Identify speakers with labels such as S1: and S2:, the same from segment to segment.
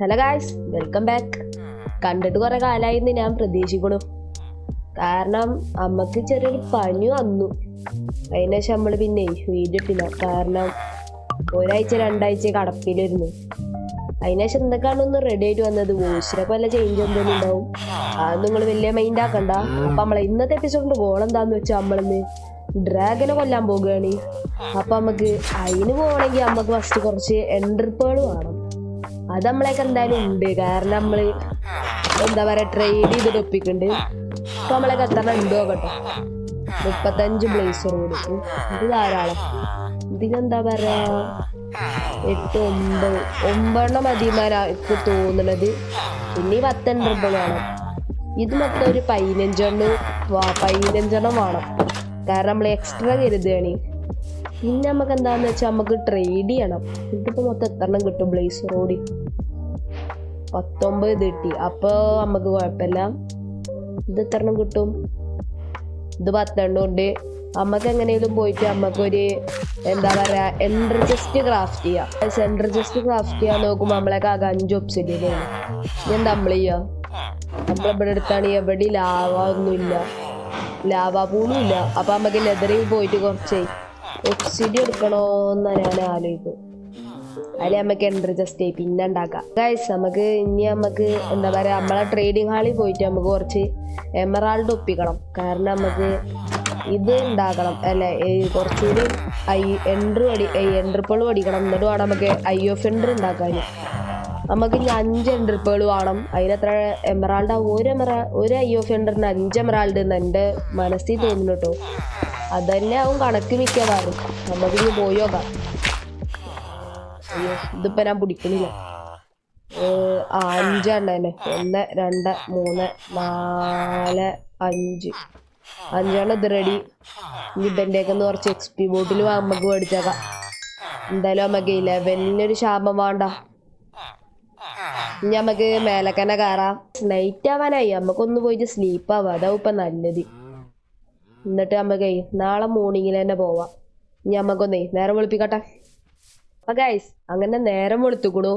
S1: Hello guys, welcome back. കണ്ടിട്ട് കുറെ കാലമായിരുന്നു ഞാൻ പ്രതീക്ഷിക്കണു. കാരണം അമ്മക്ക് ചെറിയൊരു പനി വന്നു. അതിനുശേഷം നമ്മള് പിന്നെ വീഡിയോ ഇട്ടില്ല. കാരണം ഒരാഴ്ച രണ്ടാഴ്ച കടപ്പിലായിരുന്നു. അതിനുശേഷം എന്തൊക്കെയാണൊന്ന് റെഡി ആയിട്ട് വന്നത്. വോയിസിനൊക്കെ വല്ല ചേഞ്ച് എന്തെങ്കിലും ഉണ്ടാവും. അത് നിങ്ങൾ വലിയ മൈൻഡ് ആക്കണ്ട. അപ്പൊ നമ്മളെ ഇന്നത്തെ എപ്പിസോഡിന്റെ ഗോൾ എന്താന്ന് വെച്ചാൽ നമ്മളിന്ന് ഡ്രാഗനെ കൊല്ലാൻ പോകുകയാണ്. അപ്പൊ നമുക്ക് അതിന് പോകണമെങ്കിൽ നമുക്ക് ഫസ്റ്റ് കുറച്ച് എൻട്രിപ്പുകൾ വേണം. അത് നമ്മളെയൊക്കെ എന്തായാലും ഉണ്ട്. കാരണം നമ്മള് എന്താ പറയാ ട്രേഡ് ചെയ്തിട്ട് ഒപ്പിക്കുന്നുണ്ട്. ഇപ്പൊ നമ്മളൊക്കെ എത്ര ഉണ്ടോ കേട്ടോ. 35 ബ്ലേസർ കൊടുക്കും. ഇത് ധാരാളം. ഇതിനെന്താ പറയാ 8 9 മതിമാരാക്ക് തോന്നുന്നത്. പിന്നെ 10 എൻട്രിപ്പുകൾ വേണം. ഇത് മൊത്തം ഒരു 15 വേണം. കാരണം നമ്മൾ എക്സ്ട്രാ കരുതുകയാണ്. പിന്നെ നമുക്ക് എന്താന്ന് വെച്ചാൽ നമുക്ക് ട്രേഡ് ചെയ്യണം. ഇതിപ്പോ മൊത്തം എത്ര കിട്ടും? ബ്ലേസർ ഓടി 19 കിട്ടി. അപ്പൊ നമുക്ക് കുഴപ്പമില്ല. ഇത് എത്ര കിട്ടും? ഇത് 12 കൊണ്ട് നമ്മക്ക് എങ്ങനെയും പോയിട്ട് നമ്മക്കൊരു എന്താ പറയാ എൻഡർ ചെസ്റ്റ് ക്രാഫ്റ്റ് ചെയ്യാം. എൻഡർ ചെസ്റ്റ് ക്രാഫ്റ്റ് ചെയ്യാൻ നോക്കുമ്പോ നമ്മളൊക്കെ ആകെ 5 ഒബ്സിഡിയൻ ആണ്. എന്താ നമ്മൾ ചെയ്യാ? നമ്മളിവിടെ എടുത്താണ് എവിടെ ലാവ ഒന്നുമില്ല, ലാവാ പൂളും ഇല്ല. അപ്പൊ നമുക്ക് ലെതറിൽ പോയിട്ട് കുറച്ച് ഒബ്സിഡി എടുക്കണോന്ന് ഞാൻ ആലോചിക്കും. അതിൽ നമുക്ക് എൻട്രി ജസ്റ്റ് പിന്നെ ഉണ്ടാക്കാം. ഗൈസ്, നമുക്ക് ഇനി നമുക്ക് എന്താ പറയാ നമ്മളെ ട്രേഡിങ് ഹാളിൽ പോയിട്ട് നമുക്ക് കുറച്ച് എമറാൾഡ് ഒപ്പിക്കണം. കാരണം നമുക്ക് ഇത് ഉണ്ടാക്കണം അല്ലെ, കുറച്ചുകൂടി എൻട്രിപ്പുകൾ പഠിക്കണം. എന്നിട്ട് വേണം നമുക്ക് എൻഡർ ഉണ്ടാക്കാൻ. നമുക്ക് ഇനി 5 എൻട്രിപ്പുകൾ വേണം. അതിനെത്ര എമറാൾഡ്? ഒരു എൻഡറിന് 5 എമറാൾഡ് എന്ന് എൻ്റെ മനസ്സിൽ തോന്നുന്നു കേട്ടോ. അതന്നെ ആവും കണക്ക് മിക്കവാറും. നമുക്കിനി പോയി നോക്കാം. അയ്യോ, ഇതിപ്പോ ഞാൻ പിടിക്കണില്ല. 5 തന്നെ. 1 2 3 4 5 5 ഇത് റെഡി. ഇനി ഇതെന്റെയൊക്കെ കുറച്ച് XP ബോട്ടിൽ നമുക്ക് മേടിച്ചേക്കാം. എന്തായാലും നമുക്ക് 11 ശാപം വേണ്ട. ഇനി നമുക്ക് മേലക്കന്നെ കയറാം. നൈറ്റ് ആവാനായി. നമുക്കൊന്ന് പോയിട്ട് സ്ലീപ്പ് ആവാം. അതാവും ഇപ്പൊ നല്ലത്. എന്നിട്ട് നമുക്ക് നാളെ മോർണിംഗിൽ തന്നെ പോവാം. ഇനി നമുക്കൊന്നേ നേരം വെളുപ്പിക്കട്ടെ. അപ്പൊ ഗൈസ്, അങ്ങനെ നേരം വെളുത്തുക്കണു.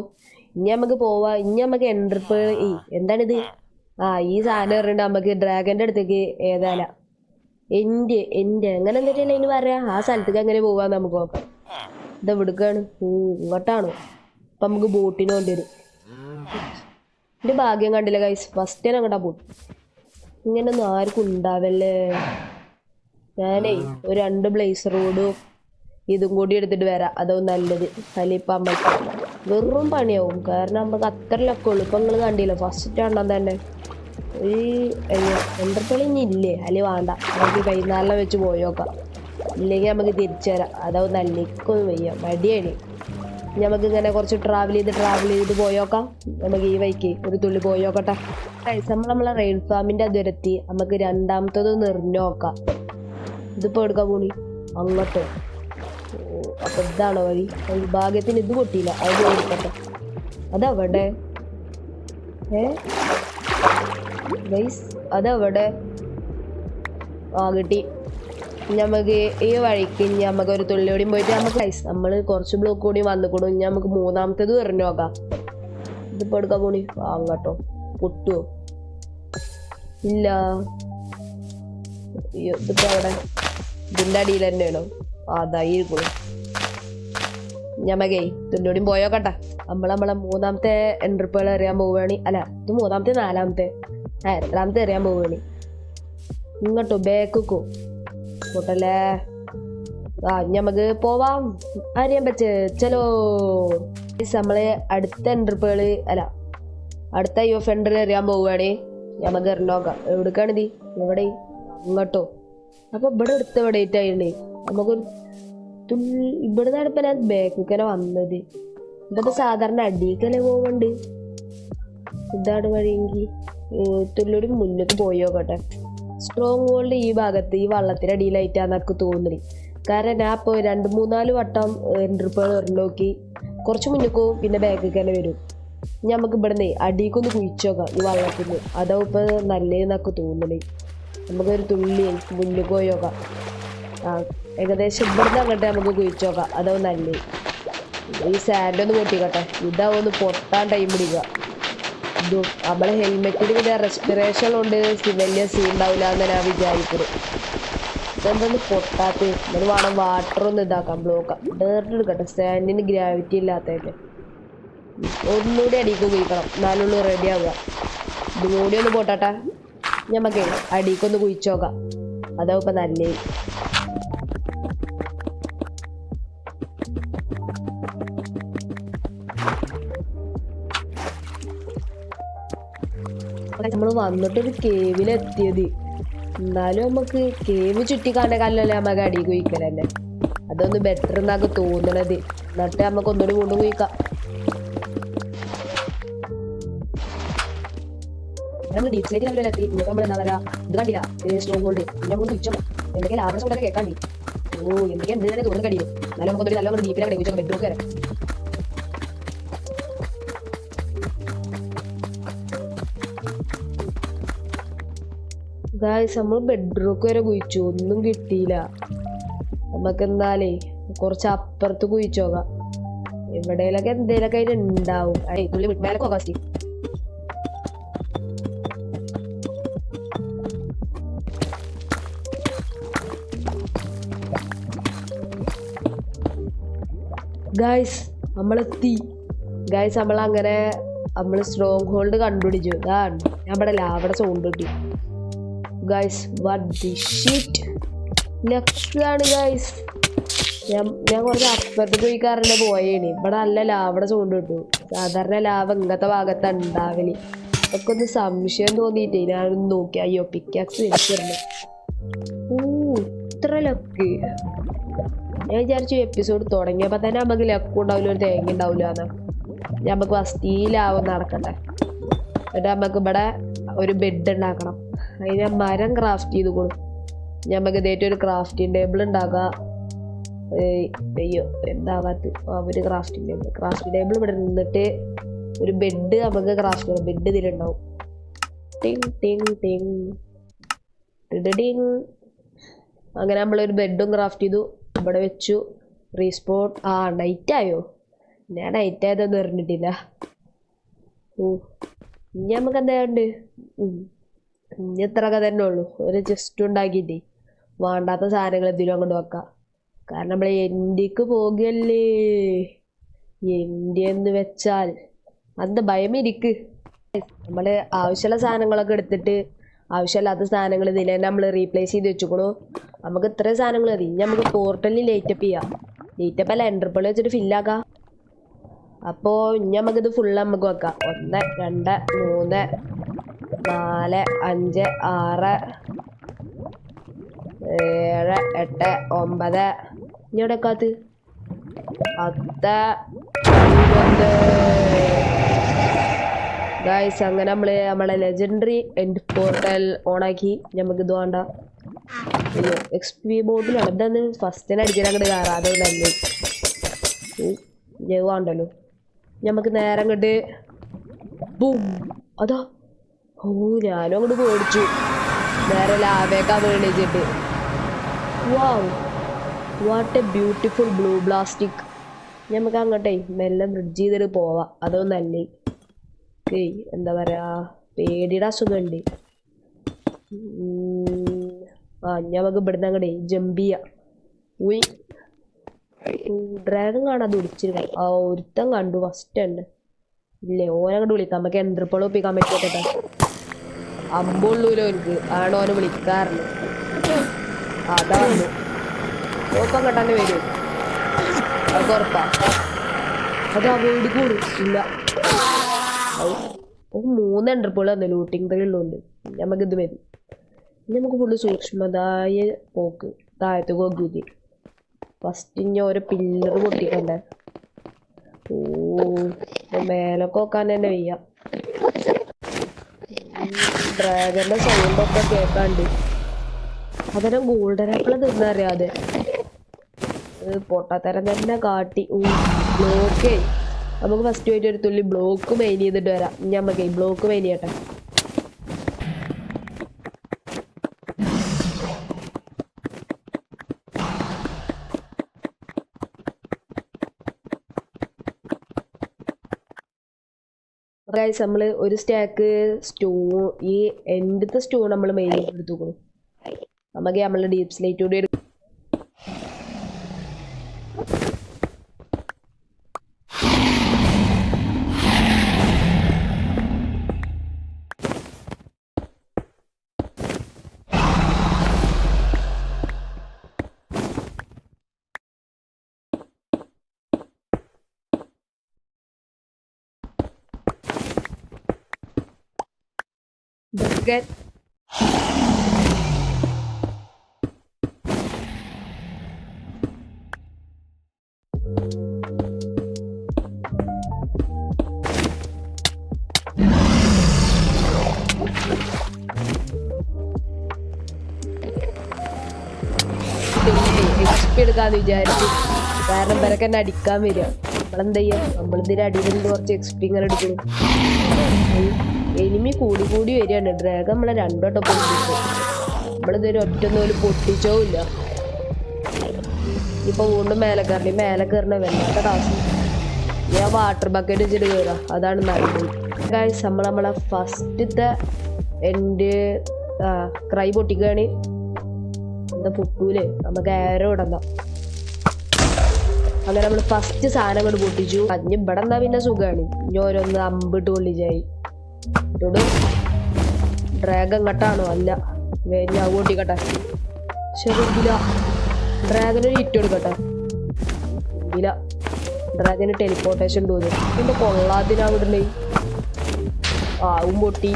S1: ഇനി നമുക്ക് പോവാ. ഇനി നമുക്ക് എൻട്രിപ്പ് എന്താണിത്? ഈ സാധനം പറഞ്ഞിട്ട് നമുക്ക് ഡ്രാഗന്റെ അടുത്തേക്ക് ഏതാല എന്റെ അങ്ങനെ എന്തിട്ടാണ് അതിന് പറയാ. ആ സ്ഥലത്തേക്ക് അങ്ങനെ പോവാന്ന് നമുക്ക് നോക്കാം. ഇത് എവിടുക്കാണ്? ഇങ്ങോട്ടാണോ? അപ്പൊ നമുക്ക് ബോട്ടിന് കൊണ്ടുവരും. എന്റെ ഭാഗ്യം കണ്ടില്ല ഗൈസ്, ഫസ്റ്റ് തന്നെ അങ്ങോട്ടാ പോയി. ഇങ്ങനൊന്നും ആർക്കും ഉണ്ടാവല്ലേ. ഞാനേ ഒരു 2 ബ്ലേസർ റോഡും ഇതും കൂടി എടുത്തിട്ട് വരാം. അതാവും നല്ലത്. അല്ലിപ്പ നമ്മൾക്ക് വെറും പണിയാവും. കാരണം നമുക്ക് അത്ര ലക്കുള്ളൂ. ഇപ്പൊ നിങ്ങള് കണ്ടില്ല ഫസ്റ്റ് എണ്ണം തന്നെ ഈ എൻട്രിപ്പുകൾ ഇനി ഇല്ലേ? അല്ലെ വേണ്ട, നമുക്ക് കൈനാളിനെ വെച്ച് പോയോക്കാം. ഇല്ലെങ്കിൽ നമുക്ക് തിരിച്ചു തരാം. അതാവും നല്ല. എനിക്കൊന്നും വയ്യ, മടിയാണ്. നമുക്ക് ഇങ്ങനെ കുറച്ച് ട്രാവൽ ചെയ്ത് പോയോക്കാം. നമുക്ക് ഈ വൈക്ക് ഒരു തുള്ളി പോയോക്കട്ടെ. നമ്മളെ റെയിൽ ഫാമിന്റെ അതുവരെത്തി. നമുക്ക് രണ്ടാമത്തത് എറിഞ്ഞു നോക്കാം. ഇതിപ്പോ എടുക്കാൻ പോണി അങ്ങോട്ടോ. അപ്പൊ ഇതാണോ വഴി? ഭാഗ്യത്തിന് ഇത് പൊട്ടിയില്ല. അത് എടുക്കട്ടെ. അതവിടെ അതവിടെ കിട്ടി. നമുക്ക് ഈ വഴിക്ക് ഇനി നമുക്ക് ഒരു തുള്ളിയോടെയും പോയിട്ട് നമുക്ക് നമ്മള് കുറച്ച് ബ്ലോക്ക് കൂടി വന്നിക്കൂടും. ഇനി നമുക്ക് മൂന്നാമത്തേത് എറിഞ്ഞു നോക്കാം. ഇതിപ്പോ എടുക്കാൻ പോണി അങ്ങോട്ടോ. പൊട്ടുവോ? ഇല്ല. ഇതിപ്പോ അവിടെ ഇതിന്റെ അടിയിൽ തന്നെയാണോ? അതായിരിക്കും. ഞമ്മക്കേ തുള്ളിയോടെയും പോയോക്കട്ടെ. നമ്മളെ മൂന്നാമത്തെ എൻട്രിപ്പുകൾ എറിയാൻ പോവുകയാണ്. അല്ല, ഇത് മൂന്നാമത്തെ 4ാമത്തെ എത്രാമത്തെ എറിയാൻ പോവുകയാണ്. ഇങ്ങോട്ടോ ബാക്കോ പോട്ടല്ലേ. ഞമ്മക്ക് പോവാം. അറിയാൻ പറ്റേ ചലോ. നമ്മള് അടുത്ത എൻട്രിപ്പുകൾ അല്ല അടുത്ത എൻഡർ എറിയാൻ പോവുകയാണ്. ഞമ്മക്ക് എറിഞ്ഞോക്കാം. എവിടേക്കാണിത്? ഇവിടെ ഇങ്ങോട്ടോ. അപ്പൊ ഇവിടെ അടുത്ത എവിടെയായിട്ടായിരുന്നേ നമുക്കൊരു ഇവിടെ നിന്നിപ്പോ ഞാൻ ബാക്കിൽ വന്നത്. ഇതൊക്കെ സാധാരണ അടിക്കല്ലേ പോവണ്ട്. ഇതാണ് വഴിയെങ്കിൽ തുള്ളിയോടി മുന്നോട്ട് പോയോക്കട്ടെ. സ്ട്രോങ് ഹോൾഡ് ഈ ഭാഗത്ത് ഈ വള്ളത്തിന്റെ അടിയിലായിട്ടാന്നൊക്കെ തോന്നി. കാരണം ഞാൻ ഇപ്പൊ 2-3-4 വട്ടം എൻട്രിപ്പുകൾ എറിഞ്ഞോക്കി. കുറച്ച് മുന്നോട്ട് പോവും, പിന്നെ ബാക്കിൽ തന്നെ വരും. നമുക്ക് ഇവിടുന്ന് അടിക്കൊന്ന് കുഴിച്ചോക്കാം ഈ വള്ളത്തിന്. അതാവും ഇപ്പൊ നല്ലതെന്നൊക്കെ തോന്നണേ. നമുക്കൊരു തുള്ളി മുന്നോട്ട് പോയോക്കാം. ഏകദേശം ഇവിടുന്ന് അങ്ങോട്ട് നമുക്ക് കുഴിച്ചോക്കാം. അതാവും നല്ലത്. ഈ സാൻഡ് ഒന്ന് പൊട്ടിക്കട്ടെ. ഇതാവൊന്ന് പൊട്ടാൻ ടൈം പിടിക്കുക. ഇതും നമ്മളെ ഹെൽമെറ്റിന് പിന്നെ റെസ്പിറേഷൻ കൊണ്ട് വലിയ സീൻ ഉണ്ടാവില്ല എന്ന് ഞാൻ വിചാരിക്കുന്നത്. ഇതെന്തൊന്ന് പൊട്ടാത്ത ഇത് വേണം വാട്ടർ ഒന്ന് ഇതാക്കാം. ബ്ലോക്കാം ഡേർട്ട് എടുക്കട്ടെ. സാൻഡിന് ഗ്രാവിറ്റി ഇല്ലാത്തതിന്റെ ഒന്നുകൂടി അടിക്ക് കുഴിക്കണം. എന്നാലുള്ളൂ റെഡി ആവുക. ഇതും കൂടി ഒന്ന് പൊട്ടട്ടെ. ഞമ്മക്ക് അടിക്കൊന്ന് കുഴിച്ചോക്കാം. അതാവും ഇപ്പൊ നല്ലേ. നമ്മള് വന്നിട്ടൊരു കേവിലെത്തിയത്. എന്നാലും നമുക്ക് കേവ് ചുറ്റിക്കാണ്ട കല്ലല്ലേ നമുക്ക് അടി കുഴിക്കലല്ലേ. അതൊന്ന് ബെറ്റർ എന്നാക്ക് തോന്നണത്. എന്നിട്ട് നമുക്ക് ഒന്നുകൂടി കൊണ്ട് കുഴിക്കാം. നമ്മൾ ഡീപ്സിലേക്ക് ലെവലിലെത്തി. നമ്മൾ എന്താ പറയാ ഇത് കണ്ടില്ല സ്ട്രോങ് ഹോൾഡ് പിന്നെ നമുക്ക് കുഴിച്ചോ എന്തൊക്കെ ലാഭം സൗണ്ടൊക്കെ കേൾക്കാണ്ടി. എന്തൊക്കെ എന്തിനാണ് തോന്നുന്നു കടിയും. എന്നാലും നമുക്ക് നല്ല ഡീപ്പിലാണ് കുഴിച്ചോ ബെഡ്റൂം കയറാം. ഗായ്സ് നമ്മൾ ബെഡ്റൂം വരെ കുഴിച്ചു. ഒന്നും കിട്ടിയില്ല. നമുക്ക് എന്താലേ കുറച്ച് അപ്പുറത്ത് കുഴിച്ചോക്കാം. എവിടെയൊക്കെ എന്തേലൊക്കെ അതിന് ഉണ്ടാവും. തുള്ളി മേലെ പോകാം. ഗായ്സ് നമ്മളെത്തി. ഗായ്സ് നമ്മളങ്ങനെ നമ്മൾ സ്ട്രോങ് ഹോൾഡ് കണ്ടുപിടിച്ചു. ഇതാണ് നമ്മുടെ ലാവയുടെ സൗണ്ട് കിട്ടി. Guys what the shit next guys. ഞാൻ കുറച്ച് അപ്പുറത്ത് പോയിക്കാരൻ്റെ പോയേണ്. ഇവിടെ നല്ല ലാവയുടെ സൗണ്ട് കിട്ടും. സാധാരണ ലാവ ഇങ്ങനത്തെ ഭാഗത്താണ് ഉണ്ടാവല്. ഒക്കെ ഒന്ന് സംശയം തോന്നിയിട്ടേ ഞാനൊന്ന് നോക്കി. അയ്യോ പിക്കാക്സ് വെച്ചിരുന്നു. ഇത്ര ലക്ക്. ഞാൻ വിചാരിച്ചു എപ്പിസോഡ് തുടങ്ങിയപ്പോ തന്നെ നമുക്ക് ലക്കും ഉണ്ടാവില്ല ഒരു തേങ്ങ ഉണ്ടാവില്ല എന്ന്. നമുക്ക് ഫസ്റ്റ് ഈ ലാവം നടക്കട്ടെ. എന്നിട്ട് നമുക്ക് ഇവിടെ ഒരു ബെഡ് ഉണ്ടാക്കണം. അതിന് മരം ക്രാഫ്റ്റ് ചെയ്ത് കൊടുക്കും. നമുക്ക് ഇതേറ്റ ഒരു ക്രാഫ്റ്റിംഗ് ടേബിൾ ഉണ്ടാക്കാം. അയ്യോ എന്താവാത്ത ഒരു ക്രാഫ്റ്റിംഗ് ടേബിൾ ഇവിടെ നിന്നിട്ട് ഒരു ബെഡ് നമുക്ക് ക്രാഫ്റ്റ് ചെയ്യണം. ബെഡ് ഇതിലുണ്ടാവും. ടിങ് ടിങ് ടിങ് ടിങ്. അങ്ങനെ നമ്മളൊരു ബെഡും ക്രാഫ്റ്റ് ചെയ്തു. ഇവിടെ വെച്ചു. റീസ്പോൺ. നൈറ്റ് ആയോ? ഞാൻ നൈറ്റ് ആയതൊന്നും അറിഞ്ഞിട്ടില്ല. ഇനി നമുക്ക് എന്താണ്ട് ഇനി ഇത്രയൊക്കെ തന്നെ ഉള്ളു. ഒരു ജസ്റ്റ് ഉണ്ടാക്കിയിട്ടേ വേണ്ടാത്ത സാധനങ്ങൾ എന്തെങ്കിലും അങ്ങോട്ട് വെക്കാം. കാരണം നമ്മൾ എൻഡിക്ക് പോകുകയല്ലേ. എൻഡി എന്ന് വെച്ചാൽ അത് ഭയമിരിക്ക്. നമ്മൾ ആവശ്യമുള്ള സാധനങ്ങളൊക്കെ എടുത്തിട്ട് ആവശ്യമില്ലാത്ത സാധനങ്ങൾ ഇതിൽ തന്നെ നമ്മൾ റീപ്ലേസ് ചെയ്ത് വെച്ചുക്കണു. നമുക്ക് ഇത്രയും സാധനങ്ങൾ മതി. ഇനി നമുക്ക് പോർട്ടലിൽ ലൈറ്റപ്പ് ചെയ്യാം. ലൈറ്റപ്പ് അല്ല എൻട്രപ്പിൾ വെച്ചിട്ട് ഫില്ലാക്കാം. അപ്പോൾ ഇനി നമുക്കിത് ഫുള്ള് നമുക്ക് വെക്കാം. 1 2 3 4 5 6 7 8 9 ഇനി എവിടെ വെക്കാത്ത 10 11. ഗായ്സ് അങ്ങനെ നമ്മളെ ലെജൻഡറി എൻഡ് പോർട്ടൽ ഓണാക്കി. നമുക്ക് ഇത് വേണ്ട എക്സ്പി ബോർഡിലാണ്. ഇതെന്ന് ഫസ്റ്റിനെ അടിക്കാൻ അങ്ങോട്ട് കയറാം. അത് നല്ല വേണ്ടല്ലോ. നമുക്ക് നേരം അങ്ങോട്ട് ബൂം. അതാ ഞാനും അങ്ങോട്ട് പേടിച്ചു. നേരെ ലാവേക്കാ വീണിച്ചിട്ട്. Wow what a beautiful blue plastic. നമുക്ക് അങ്ങോട്ടേ മെല്ലെ ബ്രിഡ്ജ് ചെയ്തിട്ട് പോവാം. അതൊന്നല്ലേ എന്താ പറയാ പേടിയുടെ അസുഖമുണ്ട്. നമുക്ക് ഇവിടുന്ന് അങ്ങോട്ടേ ജമ്പ് ചെയ്യാം. ഡ്രാഗൺ കാണാതെ വിളിച്ചിരുന്നു. ഒരുത്തൻ കണ്ടു ഫസ്റ്റ് ഉണ്ട് ഇല്ലേ. ഓനങ്ങോട്ട് വിളിക്കാം. നമുക്ക് എൻട്രിപ്പോൾ ഒപ്പിക്കാൻ പറ്റിയ അമ്പുള്ളൂരോ എനിക്ക് ആണ് ഓനെ വിളിക്കാറുണ്ട്. അതാ വന്നു. ഓപ്പം കെട്ടാൻ്റെ വരും. അത് ഉറപ്പാ. അത് അവോയ്ഡ് കൂടും ഇല്ല. 3 എൻട്രിപ്പോൾ വന്നു. ലൂട്ടിങ് ത്രില്ലുണ്ട്. നമുക്കിത് മതി. നമുക്ക് ഫുള്ള് സൂക്ഷ്മതായ പോക്ക്. താഴത്ത് നോക്കി ഫസ്റ്റ് ഇനി ഓരോ പില്ലർ പൊട്ടിക്കണ്ടേ. മേലൊക്കെ നോക്കാൻ തന്നെ വയ്യ. ഡ്രാഗന്റെ സൗണ്ടൊക്കെ കേൾക്കാണ്ട്. അതെല്ലാം ഗോൾഡൻ ആപ്പിൾ തിന്നറിയാതെ പൊട്ടാത്തരം തന്നെ കാട്ടി. ബ്ലോക്കേ നമുക്ക് ഫസ്റ്റ് പോയിട്ട് ഒരു തുള്ളി ബ്ലോക്ക് മെയിൻ ചെയ്തിട്ട് വരാം. നമുക്ക് ബ്ലോക്ക് മെയിൻ ചെയ്യട്ടെ. ഗൈസ് നമ്മൾ ഒരു സ്റ്റാക്ക് സ്റ്റോ ഈ എൻഡത്തെ സ്റ്റോ നമ്മൾ മെയിൻ എടുത്തു കൊടുക്കും. നമുക്ക് നമ്മളെ ഡീപ് സ്ലേറ്റ് കൂടി എടുക്കും. Get എക്സ്പി എടുക്കാന്ന് വിചാരിച്ചു. കാരണം ഇവരൊക്കെ എന്നെ അടിക്കാൻ വരിക. നമ്മളെന്താ ചെയ്യാ, നമ്മളിതിന് അടിയിൽ കുറച്ച് എക്സ്പി ഇങ്ങനെ എടുക്കണം. എനിമി കൂടി കൂടി വരികയാണ്. ഡ്രാഗൺ നമ്മളെ രണ്ടോട്ടം പൊട്ടിച്ചു. നമ്മളിതൊരു ഒറ്റൊന്നും പൊട്ടിച്ചോ ഇല്ല. ഇപ്പൊ വീണ്ടും മേലെ കയറണ വല്ലാത്ത ടാസ്ക്. ഞാൻ വാട്ടർ ബക്കറ്റ് വെച്ചിട്ട് കയറാം, അതാണ് നല്ലത്. ഗൈസ് നമ്മളെ ഫസ്റ്റത്തെ എൻ്റെ ക്രൈ പൊട്ടിക്കുകയാണ്. എന്താ പൊട്ടൂലേ, നമുക്ക് ആരോ ഇടണ്ട. അങ്ങനെ നമ്മൾ ഫസ്റ്റ് സാധനം കൊണ്ട് പൊട്ടിച്ചു. അഞ്ഞ് ഇവിടെ എന്താ പിന്നെ സുഖമാണ്. ഇനി ഓരോന്ന് അമ്പിട്ട് പൊള്ളിച്ചായി. ഡ്രാഗൺ കട്ടാണോ? അല്ല, ഞാൻ പൊട്ടിക്കട്ടെ. ശരിക്കില്ല, ഡ്രാഗനൊരു ഹിറ്റ് കൊടുക്കട്ടെ. ഇല്ല, ഡ്രാഗന് ടെലിപ്പോർട്ടേഷൻ തോന്നുന്നു. എന്റെ കൊള്ളാതിനാവിടണേ. ആവും പൊട്ടി.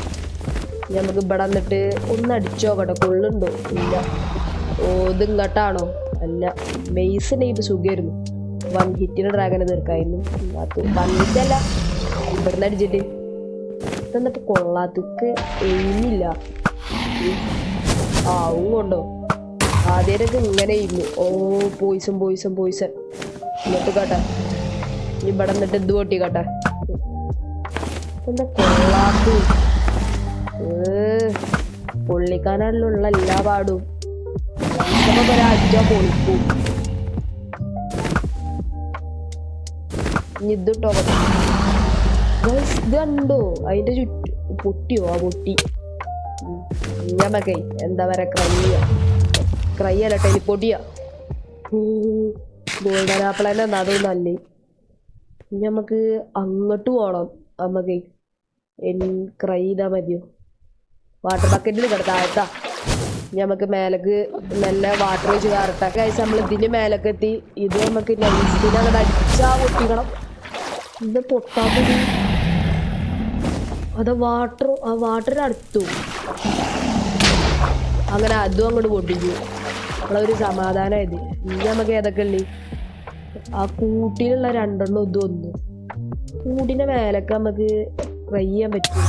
S1: നമുക്ക് ഇവിടെ വന്നിട്ട് ഒന്ന് അടിച്ചോക്കട്ടെ, കൊള്ളുണ്ടോ? ഇല്ല. ഓ, ഇതും കട്ടാണോ? അല്ല, മെയ്സ് നെയ്ത് സുഖമായിരുന്നു. 1 ഹിറ്റിന് ഡ്രാഗനെ തീർക്കായിരുന്നു. വൺ ഹിറ്റല്ല, ഇവിടുന്ന് അടിച്ചിട്ട് എന്നിട്ട് കൊള്ളാത്തക്ക് എയിമില്ല. ആവും കൊണ്ടോ ആദ്യമൊക്കെ ഇങ്ങനെ ഇരുന്നു. ഓ, പോയിസൺ എന്നിട്ട് കേട്ടെ. ഇവിടെ എന്നിട്ട് ഇത് പൊട്ടി കേട്ടെ. എന്താ കൊള്ളാത്തു, പൊള്ളിക്കാനുള്ള എല്ലാ പാടും ഒരാഴ്ച പൊളിക്കും. ഇനി ഇതിട്ടോ ഇത് കണ്ടോ, അതിന്റെ ചുറ്റും പൊട്ടിയോ? ആ പൊട്ടി. ഞമ്മക്കേ എന്താ പറയാ, ക്രൈ അല്ല, ടെലിപ്പോട്ടിയാ. ഗോൾഡൻ ആപ്പിൾ തന്നെ അതും നല്ലേ. നമുക്ക് അങ്ങോട്ട് പോകണം. നമുക്ക് ക്രൈ ചെയ്താൽ മതിയോ? വാട്ടർ ബക്കറ്റിൽ കിടത്താഴത്താ. നമുക്ക് മേലേക്ക് നല്ല വാട്ടർ ഒഴിച്ച് കയറട്ടെ. കഴിച്ച് നമ്മൾ ഇതിന് മേലേക്ക് എത്തി. ഇത് നമുക്ക് നൈസിന് അങ്ങോട്ട് അടിച്ചാ പൊട്ടിക്കണം. ഇത് പൊട്ടാത്തത് അത് വാട്ടർ അടുത്തു. അങ്ങനെ അതും അങ്ങോട്ട് പൊട്ടിച്ചു. നമ്മളൊരു സമാധാനമായത്. ഇനി നമുക്ക് ഏതൊക്കെ ഉള്ളി ആ കൂട്ടിലുള്ള 2 ഇതും 1 കൂടിന്റെ മേലൊക്കെ നമുക്ക് ട്രൈ ചെയ്യാൻ പറ്റും.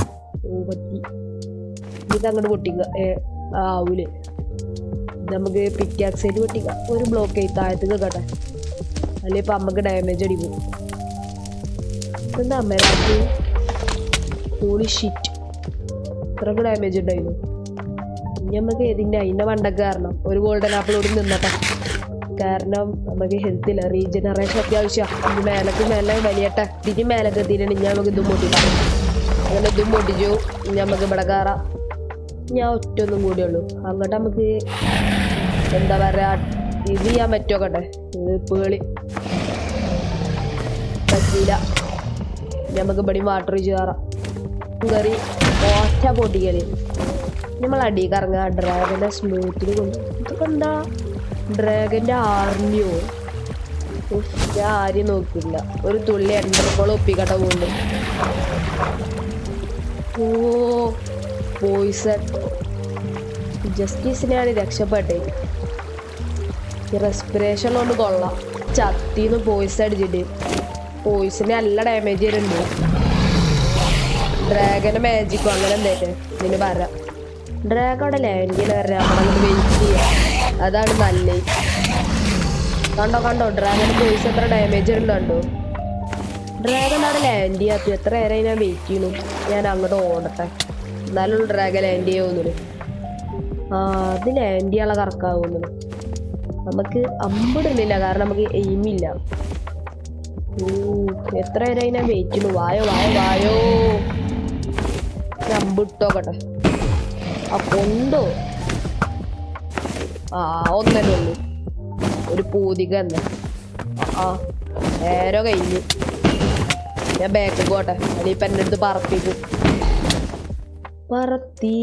S1: പറ്റി ഇതങ്ങോട്ട് പൊട്ടിക്ക ആവൂലേ. നമുക്ക് പിക്കാക്സൈഡ് പൊട്ടിക്കാം. ഒരു ബ്ലോക്ക് ആയി താഴത്തേക്ക് കേട്ടെ, അല്ലെ ഇപ്പൊ അമ്മക്ക് ഡാമേജ് അടിക്കും. എന്താ അമ്മരാക്ക് ഹോളി ഷിറ്റ്, ഇത്രക്ക് ഡാമേജ് ഉണ്ടായിരുന്നു. ഇനി നമുക്ക് ഇതിന്റെ അതിന്റെ മണ്ടക്ക് കാരണം ഒരു ഗോൾഡൻ ആപ്പിളോട് നിന്നട്ടെ. കാരണം നമുക്ക് ഹെൽത്ത് ഇല്ല, റീജനറേഷൻ അത്യാവശ്യം. ഇനി മേലെ വലിയട്ടെ. ഇതിന് മേലൊക്കെ എത്തിയിട്ടുണ്ട്. ഇനി നമുക്ക് ഇതും പൊട്ടിക്കാം. അങ്ങനെ ഇതും പൊട്ടിച്ചു. ഇനി നമുക്ക് ഇവിടെ കയറാം. ഞാൻ ഒറ്റൊന്നും കൂടിയുള്ളൂ. അങ്ങോട്ട് നമുക്ക് എന്താ പറയാ, ഇത് ചെയ്യാൻ പറ്റുമോക്കട്ടെ. ഇത് പേളി പറ്റിയില്ല. നമുക്ക് ഇവിടെ വാട്ടർ ഒഴിച്ച് കയറാം. കയറി ഒറ്റ പൊട്ടിക്കല്. നമ്മൾ അടി കറങ്ങുക. ഡ്രാഗന്റെ സ്മൂത്തിൽ കൊണ്ട് ഇതൊക്കെ എന്താ, ഡ്രാഗന്റെ ആർമിയോ? ഞാൻ ആരും നോക്കില്ല. ഒരു തുള്ളി എണ്ണക്കോളം ഒപ്പിക്കട്ട കൊണ്ട്. ഓ, പോയിസൺ. ജസ്റ്റിസിനെയാണ് രക്ഷപ്പെട്ടെ. റെസ്പിറേഷൻ കൊണ്ട് കൊള്ളാം. ചത്തിന്ന് പോയിസൺ അടിച്ചിട്ട് പോയിസന് നല്ല ഡാമേജ് വരുന്നുണ്ട്. ഡ്രാഗന് മാജിക്കോ അങ്ങനെ എന്തേറ്റ് ഇതിന് പറയാം. ഡ്രാഗൺ അവിടെ ലാൻഡ് ചെയ്യാൻ വരാം. നമ്മളങ്ങോട്ട് വെയിറ്റ് ചെയ്യാം, അതാണ് നല്ലത്. കണ്ടോ ഡ്രാഗന് പോയിസ് എത്ര ഡാമേജ് ഉണ്ടോ. ഡ്രാഗൺ അവിടെ ലാൻഡ് ചെയ്യാത്ത എത്ര നേരം ഞാൻ വെയിറ്റ് ചെയ്യുന്നു. ഞാൻ അങ്ങോട്ട് ഓടട്ടെ, എന്നാലും ഡ്രാഗൺ ലാൻഡ് ചെയ്യുമെന്നു. അത് ലാൻഡ് ചെയ്യാനുള്ള കറക്കാവുന്നു. നമുക്ക് അമ്പിടുന്നില്ല, കാരണം നമുക്ക് എയിമില്ല. എത്ര നേരമായി ഞാൻ വെയിറ്റ് ചെയ്യുന്നു. വായോ അമ്പ് ഇട്ടോക്കട്ടെ. ആ കൊണ്ടോ ഒന്നല്ലേ ഉള്ളൂ, ഒരു പൂതിക തന്നെ. നേരെ കഴിഞ്ഞു. ഞാൻ ബാക്ക് പോട്ടെ, അതിപ്പോ എന്റെ അടുത്ത് പറപ്പിക്കും. പറത്തി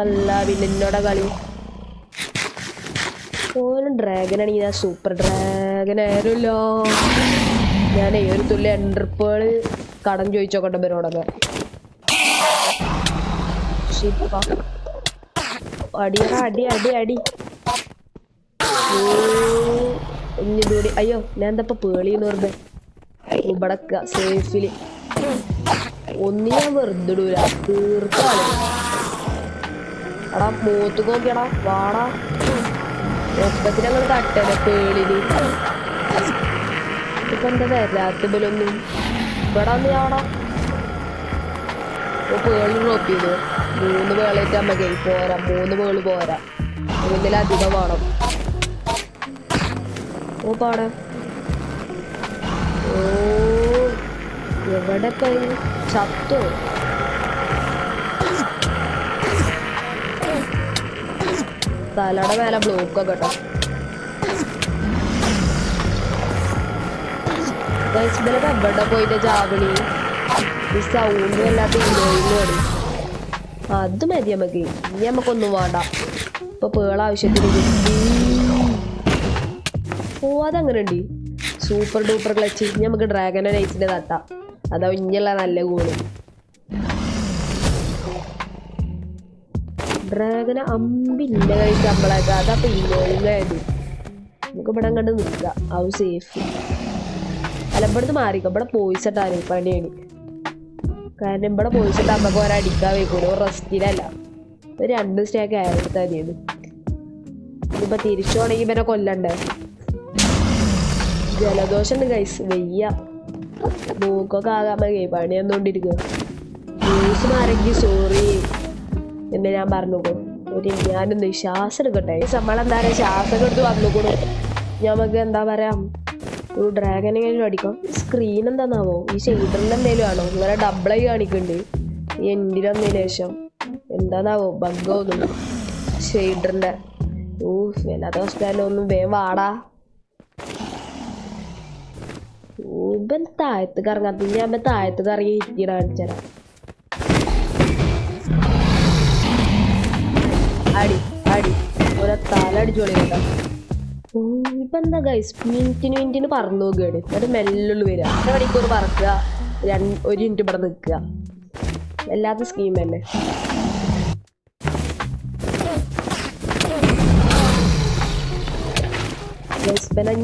S1: അല്ല പിന്നെ എന്നോടെ കളി. ഓരോ ഡ്രാഗനാണെങ്കിൽ ഞാൻ സൂപ്പർ ഡ്രാഗൻ ആയിരുന്നല്ലോ. ഞാനേ ഒരു തുള്ളി എൻട്രിപ്പുകള് കടം ചോദിച്ചോക്കട്ടെ ഇവരോടൊക്കെ. അടിയറ അടി അടി അടി. ഇഞ്ഞിതൂടി. അയ്യോ ഞാൻ എന്താ പേളിന്ന് വെറുതെ ഇവിടക്ക സേഫില്. ഒന്ന് ഞാൻ വെറുതെ ഇടൂല, തീർക്കാണ്. എടാ മൂത്ത് നോക്കിയടാ, വാടാ ഒപ്പത്തിനങ്ങൾ തട്ടല പേളില്. ഇപ്പൊ എന്താ വരാത്ത ബലൊന്നും ഇവിടെ വന്ന് ഞാടാ. പേള് ഡ്രോപ്പ് ചെയ്തു. 3 പേളായിട്ട് നമ്മക്കേ പോരാ, 3 പേള് പോരാ, 3-ലധികം വേണം. ഓ പാടാ. ഓ എവിടെ പോയി ചത്തോ? തലയുടെ മേലെ ബ്ലോക്ക് ഒക്കെ കേട്ടോ. എവിടെ പോയിട്ട് ചാവണി? ഈ സൗണ്ട് വല്ലാത്ത ഇല്ലോയില്ലോടി. അത് മതി നമുക്ക്. ഇനി നമുക്കൊന്നും വേണ്ട. ഇപ്പൊ പേള ആവശ്യത്തിന് കിട്ടി. ഓ അതങ്ങനെ ഉണ്ട്. Super duper clutch. ഇനി നമുക്ക് ഡ്രാഗനോ നൈസിന്റെ തട്ടാം. അതാ ഇനിയുള്ള നല്ല കൂണ്. ഡ്രാഗന അമ്പില്ല കഴിച്ച നമ്മളൊക്കെ. അതപ്പൊ ഇല്ലോയില്ലായത്. നമുക്ക് ഇവിടെ കണ്ട് നിൽക്കുക. അത് സേഫ് അല്ല. ഇവിടുന്ന് മാറിക്കോ. ഇവിടെ പോയിസ് ഇട്ടാണ് പണിയാണ്. കാരണം ഇവിടെ പോയിസ് ഇട്ട് നമുക്ക് ഒരടിക്കാൻ വെക്കൂല. ഒരു റെസ്റ്റിലല്ല. ഒരു 2 സ്റ്റാക്ക് ആയിട്ട് തന്നെയാണ്. ഇനിയിപ്പൊ തിരിച്ചു പോണെങ്കിൽ ഇവനെ കൊല്ലണ്ടേ. ജലദോഷം ഉണ്ട് ഗൈസ്, വെയ്യ. മൂക്കൊക്കെ ആകാൻ മതി. പണിയൊന്നുകൊണ്ടിരിക്കുക. ന്യൂസ് മാരെങ്കിൽ സോറി എന്ന് ഞാൻ പറഞ്ഞുക്കോ. ഞാനൊന്ന് ശ്വാസം എടുക്കട്ടെ. നമ്മളെന്താ പറയാ, ശ്വാസം എടുത്ത് വന്നുകൂടും. ഞമ്മക്ക് എന്താ പറയാ, ഒരു ഡ്രാഗനെങ്കിലും അടിക്കാം. സ്ക്രീൻ എന്താന്നാവോ, ഈ ഷെയ്ഡറിന്റെ എന്തെങ്കിലും ആണോ? ഇങ്ങനെ ഡബിളായി കാണിക്കുന്നുണ്ട് ഈ എൻഡിനൊന്നതിന് ശേഷം. എന്താന്നാവോ ബഗ്ഗോന്നു ഷെയ്ഡറിന്റെ. വല്ലാത്ത ഹോസ്പിറ്റലിൽ ഒന്നും വേഗം വാടാ. ഇപ്പം താഴത്ത് കറങ്ങാത്ത. ഞാൻ താഴത്ത് കറങ്ങി ഇരിക്കണ കാണിച്ചരാ. അടി അടി ഓരോ തല അടിച്ചോളി കേട്ടോ. ഇപ്പൊ എന്താ ഗൈസ്, മിനിറ്റിന് പറന്നു നോക്കുകയാണ്. എന്നിട്ട് മെല്ലുള്ളു വരിക. 1 മണിക്കൂർ പറക്കുക, 1 മിനിറ്റ് ഇവിടെ നിൽക്കുക. വല്ലാത്ത സ്കീം തന്നെ.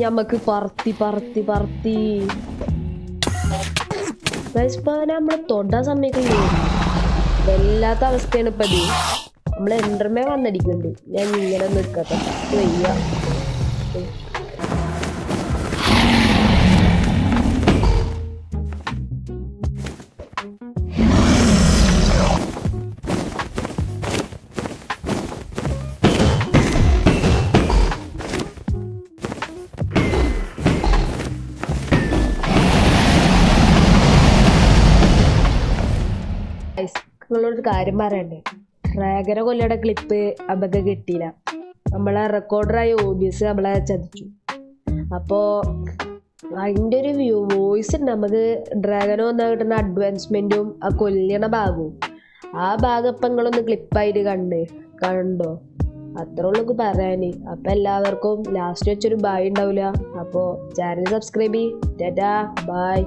S1: ഞമ്മക്ക് പറത്തി പറത്തി പറത്തി നമ്മള് തൊടാൻ സമ്മതിക്കില്ലേ. വല്ലാത്ത അവസ്ഥയാണ് ഇപ്പൊ ഇത്. നമ്മള് എൻഡർമേ വന്നടിക്കുന്നുണ്ട്. ഞാൻ ഇങ്ങനെ നിൽക്കട്ടെ, വയ്യ. നിങ്ങളോടൊരു കാര്യം പറയണ്ടേ. ഡ്രാഗനെ കൊല്ലയുടെ ക്ലിപ്പ് അതൊക്കെ കിട്ടിയില്ല. നമ്മളെ റെക്കോർഡറായ OBS നമ്മളെ ചതിച്ചു. അപ്പോ അതിൻ്റെ ഒരു വോയിസ് ഉണ്ട്. നമുക്ക് ഡ്രാഗനോ വന്നാൽ കിട്ടുന്ന അഡ്വാൻസ്മെന്റും ആ കൊല്ലണ ഭാഗവും. ആ ഭാഗം ഇപ്പം നിങ്ങളൊന്ന് ക്ലിപ്പായിട്ട് കണ്ടോ? അത്ര ഉള്ളു പറയാന്. അപ്പൊ എല്ലാവർക്കും ലാസ്റ്റ് വെച്ചൊരു ബായ് ഉണ്ടാവില്ല. അപ്പോൾ ചാനൽ സബ്സ്ക്രൈബ് ചെയ്യ്. ടാറ്റാ ബായ്.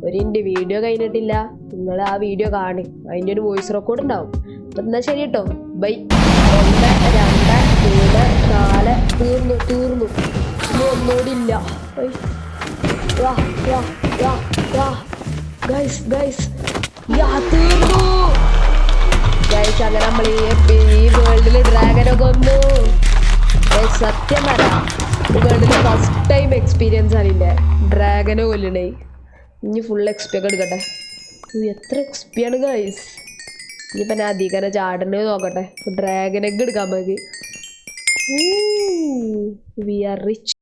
S1: ഒരു വീഡിയോ കഴിഞ്ഞിട്ടില്ല, നിങ്ങൾ ആ വീഡിയോ കാണി. അതിൻ്റെ ഒരു വോയിസ് റെക്കോർഡ് ഉണ്ടാവും. അപ്പം എന്നാൽ ശരി കേട്ടോ, ബൈ. 1 2 3 4 തീർന്നു. ഇനി ഒന്നുകൂടി ഇല്ല. തീർന്നു ഗൈസ്. അങ്ങനെ നമ്മൾ ഈ വേൾഡില് ഡ്രാഗനൊക്കെ കൊന്നു. സത്യം പറയാം, ഈ വേൾഡില് ഫസ്റ്റ് ടൈം എക്സ്പീരിയൻസ് ആണില്ലേ ഡ്രാഗനെ കൊല്ലണേ. ഇനി ഫുൾ XP ഒക്കെ എടുക്കട്ടെ. എത്ര XP ആണ് ഗൈസ്. ഇനിയിപ്പോൾ ഞാൻ അധികം ചാടണേ നോക്കട്ടെ. ഡ്രാഗനൊക്കെ എടുക്കാൻ മതി. We are rich.